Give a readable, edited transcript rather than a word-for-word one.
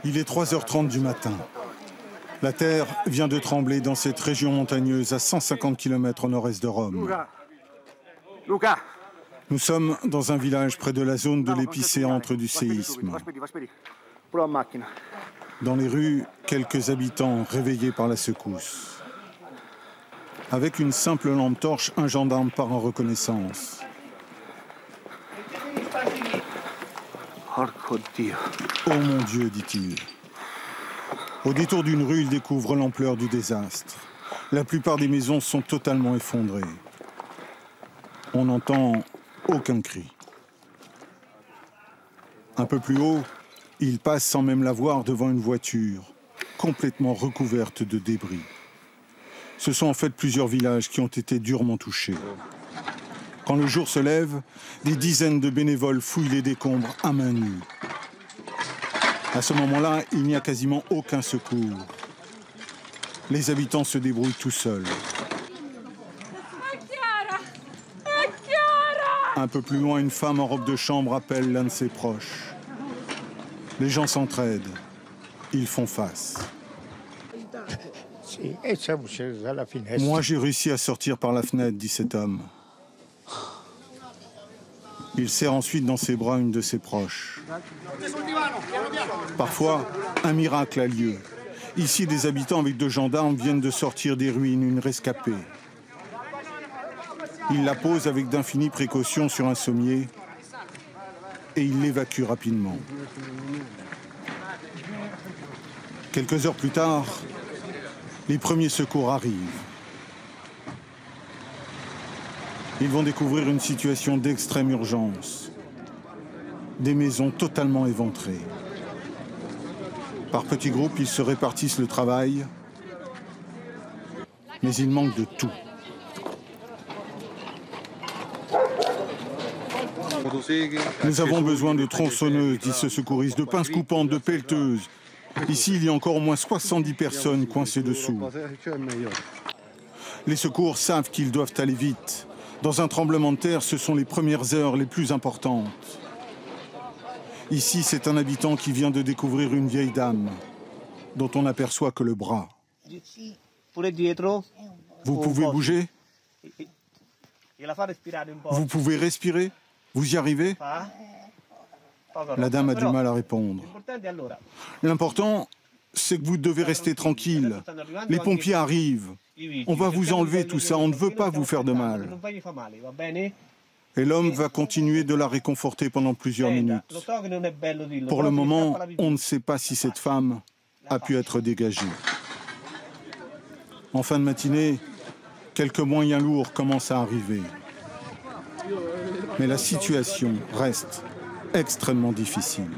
Il est 3h30 du matin. La terre vient de trembler dans cette région montagneuse à 150 km au nord-est de Rome. Nous sommes dans un village près de la zone de l'épicentre du séisme. Dans les rues, quelques habitants réveillés par la secousse. Avec une simple lampe torche, un gendarme part en reconnaissance. Oh mon Dieu, dit-il. Au détour d'une rue, il découvre l'ampleur du désastre. La plupart des maisons sont totalement effondrées. On n'entend aucun cri. Un peu plus haut, il passe sans même la voir devant une voiture, complètement recouverte de débris. Ce sont en fait plusieurs villages qui ont été durement touchés. Quand le jour se lève, des dizaines de bénévoles fouillent les décombres à main nue. À ce moment-là, il n'y a quasiment aucun secours. Les habitants se débrouillent tout seuls. Un peu plus loin, une femme en robe de chambre appelle l'un de ses proches. Les gens s'entraident. Ils font face. Moi, j'ai réussi à sortir par la fenêtre, dit cet homme. Il serre ensuite dans ses bras une de ses proches. Parfois, un miracle a lieu. Ici, des habitants avec 2 gendarmes viennent de sortir des ruines une rescapée. Ils la posent avec d'infinies précautions sur un sommier et ils l'évacuent rapidement. Quelques heures plus tard, les premiers secours arrivent. Ils vont découvrir une situation d'extrême urgence. Des maisons totalement éventrées. Par petits groupes, ils se répartissent le travail, mais il manque de tout. Nous avons besoin de tronçonneuses, dit ce secouriste, de pinces coupantes, de pelleteuses. Ici, il y a encore au moins 70 personnes coincées dessous. Les secours savent qu'ils doivent aller vite. Dans un tremblement de terre, ce sont les premières heures les plus importantes. Ici, c'est un habitant qui vient de découvrir une vieille dame, dont on n'aperçoit que le bras. Vous pouvez bouger? Vous pouvez respirer? Vous y arrivez? La dame a du mal à répondre. L'important, c'est que vous devez rester tranquille. Les pompiers arrivent. On va vous enlever tout ça, on ne veut pas vous faire de mal. Et l'homme va continuer de la réconforter pendant plusieurs minutes. Pour le moment, on ne sait pas si cette femme a pu être dégagée. En fin de matinée, quelques moyens lourds commencent à arriver. Mais la situation reste extrêmement difficile.